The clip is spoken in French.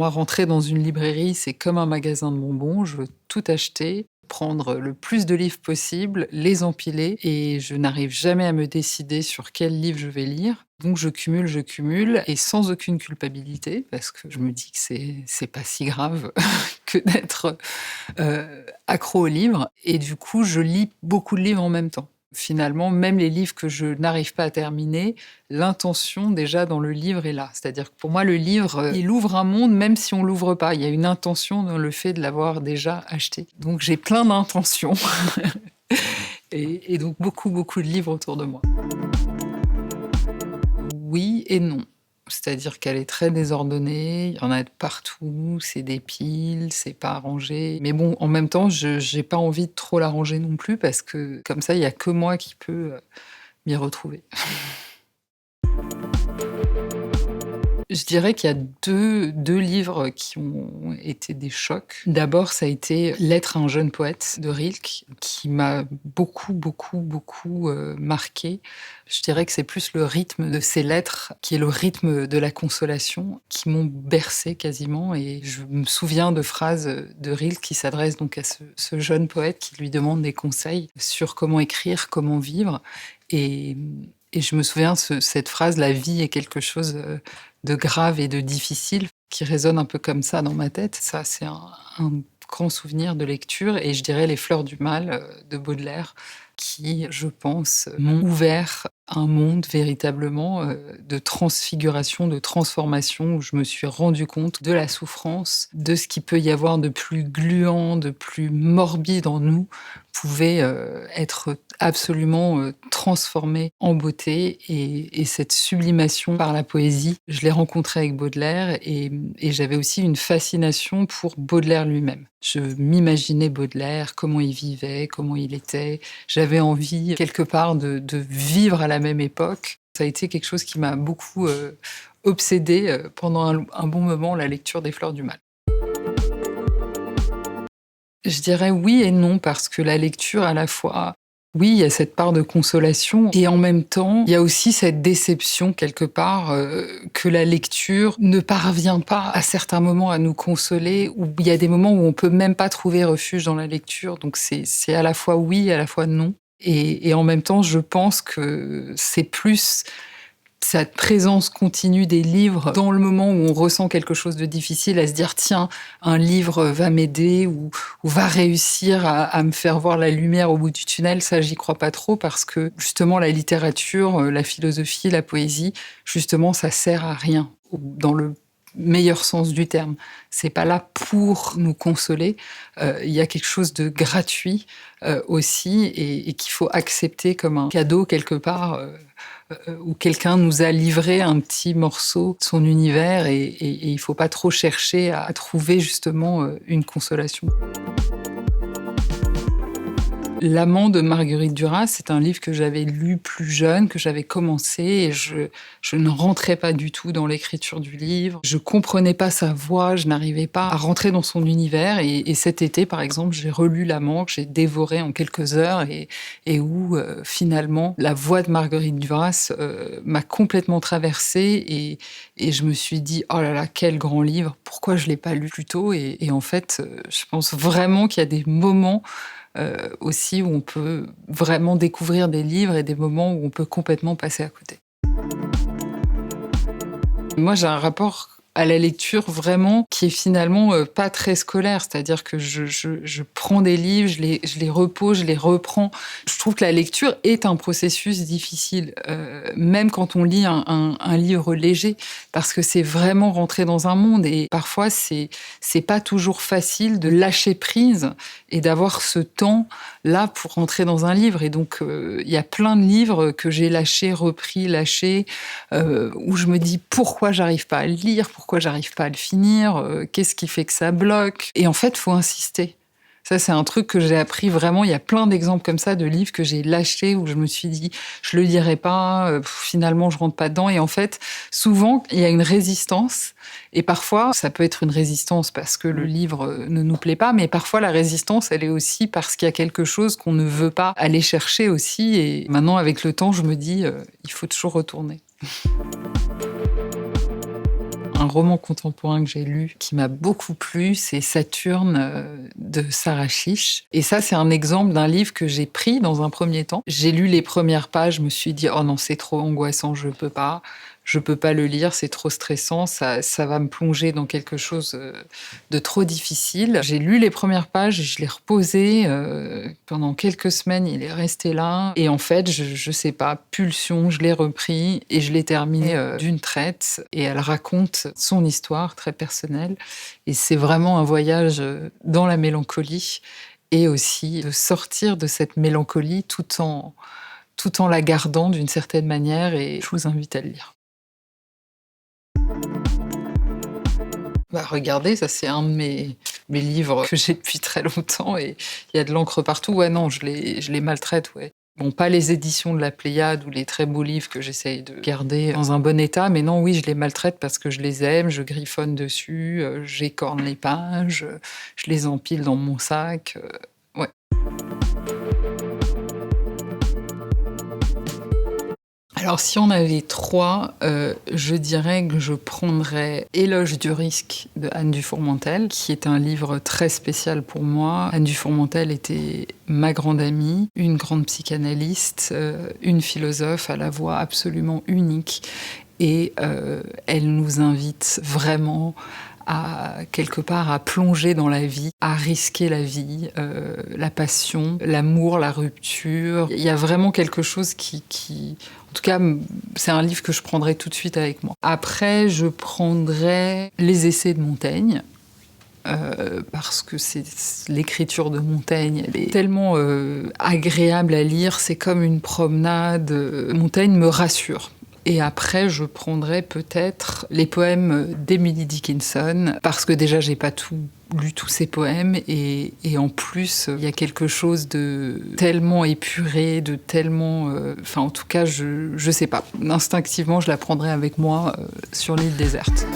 moi, rentrer dans une librairie, c'est comme un magasin de bonbons. Je veux tout acheter, prendre le plus de livres possible, les empiler et je n'arrive jamais à me décider sur quel livre je vais lire. Donc je cumule et sans aucune culpabilité parce que je me dis que c'est pas si grave que d'être, accro aux livres et du coup, je lis beaucoup de livres en même temps. Finalement, même les livres que je n'arrive pas à terminer, l'intention déjà dans le livre est là. C'est-à-dire que pour moi, le livre, il ouvre un monde même si on l'ouvre pas. Il y a une intention dans le fait de l'avoir déjà acheté. Donc j'ai plein d'intentions et donc beaucoup, beaucoup de livres autour de moi. Oui et non. C'est-à-dire qu'elle est très désordonnée, il y en a de partout, c'est des piles, c'est pas rangé. Mais bon, en même temps, je j'ai pas envie de trop la ranger non plus parce que comme ça, il y a que moi qui peux, m'y retrouver. Je dirais qu'il y a deux livres qui ont été des chocs. D'abord, ça a été Lettre à un jeune poète de Rilke, qui m'a beaucoup, beaucoup, beaucoup, marquée. Je dirais que c'est plus le rythme de ces lettres, qui est le rythme de la consolation, qui m'ont bercée quasiment et je me souviens de phrases, de Rilke qui s'adressent donc à ce jeune poète qui lui demande des conseils sur comment écrire, comment vivre et et je me souviens cette phrase: «La vie est quelque chose, de grave et de difficile», qui résonne un peu comme ça dans ma tête. Ça, c'est un grand souvenir de lecture et je dirais Les Fleurs du mal, de Baudelaire qui, je pense, m'ont ouvert un monde véritablement, de transfiguration, de transformation, où je me suis rendu compte de la souffrance, de ce qu'il peut y avoir de plus gluant, de plus morbide en nous, pouvait, être absolument, transformé en beauté et cette sublimation par la poésie, je l'ai rencontrée avec Baudelaire et j'avais aussi une fascination pour Baudelaire lui-même. Je m'imaginais Baudelaire, comment il vivait, comment il était. J'avais envie quelque part de vivre à la même époque. Ça a été quelque chose qui m'a beaucoup, obsédée, pendant un bon moment, la lecture des Fleurs du mal. Je dirais oui et non parce que la lecture à la fois, oui, il y a cette part de consolation et en même temps, il y a aussi cette déception quelque part, que la lecture ne parvient pas à certains moments à nous consoler, ou il y a des moments où on peut même pas trouver refuge dans la lecture. Donc c'est à la fois oui, à la fois non et en même temps, je pense que c'est plus cette présence continue des livres dans le moment où on ressent quelque chose de difficile, à se dire: «Tiens, un livre va m'aider ou va réussir à me faire voir la lumière au bout du tunnel», ça, j'y crois pas trop parce que justement la littérature, la philosophie, la poésie, justement, ça sert à rien, dans le meilleur sens du terme. C'est pas là pour nous consoler, il y a quelque chose de gratuit, aussi et qu'il faut accepter comme un cadeau quelque part, où quelqu'un nous a livré un petit morceau de son univers et il faut pas trop chercher à trouver justement, une consolation. L'amant de Marguerite Duras, c'est un livre que j'avais lu plus jeune, que j'avais commencé et je ne rentrais pas du tout dans l'écriture du livre. Je comprenais pas sa voix, je n'arrivais pas à rentrer dans son univers et cet été, par exemple, j'ai relu L'amant que j'ai dévoré en quelques heures et où, finalement, la voix de Marguerite Duras, m'a complètement traversée et je me suis dit: «Oh là là, quel grand livre! Pourquoi je l'ai pas lu plus tôt?» et en fait, je pense vraiment qu'il y a des moments aussi où on peut vraiment découvrir des livres et des moments où on peut complètement passer à côté. Moi, j'ai un rapport à la lecture vraiment qui est finalement, pas très scolaire. C'est-à-dire que je prends des livres, je les repose, je les reprends. Je trouve que la lecture est un processus difficile, même quand on lit un livre léger, parce que c'est vraiment rentrer dans un monde et parfois c'est pas toujours facile de lâcher prise et d'avoir ce temps-là pour rentrer dans un livre et donc il y a plein de livres que j'ai lâchés, repris, lâchés, où je me dis: «Pourquoi j'arrive pas à le lire? Pourquoi j'arrive pas à le finir? Qu'est-ce qui fait que ça bloque?» Et en fait, faut insister. Ça, c'est un truc que j'ai appris vraiment. Il y a plein d'exemples comme ça de livres que j'ai lâchés où je me suis dit: «Je le lirai pas, finalement je rentre pas dedans» et en fait, souvent, il y a une résistance et parfois, ça peut être une résistance parce que le livre, ne nous plaît pas, mais parfois la résistance, elle est aussi parce qu'il y a quelque chose qu'on ne veut pas aller chercher aussi et maintenant, avec le temps, je me dis: «Il faut toujours retourner». Un roman contemporain que j'ai lu qui m'a beaucoup plu, c'est Saturne de Sarah Chiche. Et ça, c'est un exemple d'un livre que j'ai pris dans un premier temps. J'ai lu les premières pages, je me suis dit « Oh non, c'est trop angoissant, je peux pas. Je peux pas le lire, c'est trop stressant, ça va me plonger dans quelque chose de trop difficile. » J'ai lu les premières pages, je l'ai reposé pendant quelques semaines, il est resté là. Et en fait, je sais pas, pulsion, je l'ai repris et je l'ai terminé d'une traite. Et elle raconte son histoire très personnelle. Et c'est vraiment un voyage dans la mélancolie et aussi de sortir de cette mélancolie tout en la gardant d'une certaine manière. Et je vous invite à le lire. Bah, regardez, ça c'est un de mes livres que j'ai depuis très longtemps et il y a de l'encre partout. Ouais, non, je les maltraite, ouais. Bon, pas les éditions de la Pléiade ou les très beaux livres que j'essaye de garder dans un bon état, mais non, oui, je les maltraite parce que je les aime, je griffonne dessus, j'écorne les pages, je les empile dans mon sac, ouais. Alors si on avait 3, je dirais que je prendrais Éloge du risque de Anne Dufourmentel, qui est un livre très spécial pour moi. Anne Dufourmentel était ma grande amie, une grande psychanalyste, une philosophe à la voix absolument unique. Et elle nous invite vraiment quelque part à plonger dans la vie, à risquer la vie, la passion, l'amour, la rupture. Il y a vraiment quelque chose qui... En tout cas, c'est un livre que je prendrais tout de suite avec moi. Après, je prendrais Les Essais de Montaigne. Parce que l'écriture de Montaigne, elle est tellement agréable à lire, c'est comme une promenade. Montaigne me rassure. Et après, je prendrais peut-être les poèmes d'Emily Dickinson, parce que déjà, j'ai pas lu tous ses poèmes, et en plus, il y a quelque chose de tellement épuré, de tellement... Enfin, en tout cas, je sais pas. Instinctivement, je la prendrais avec moi sur l'île déserte.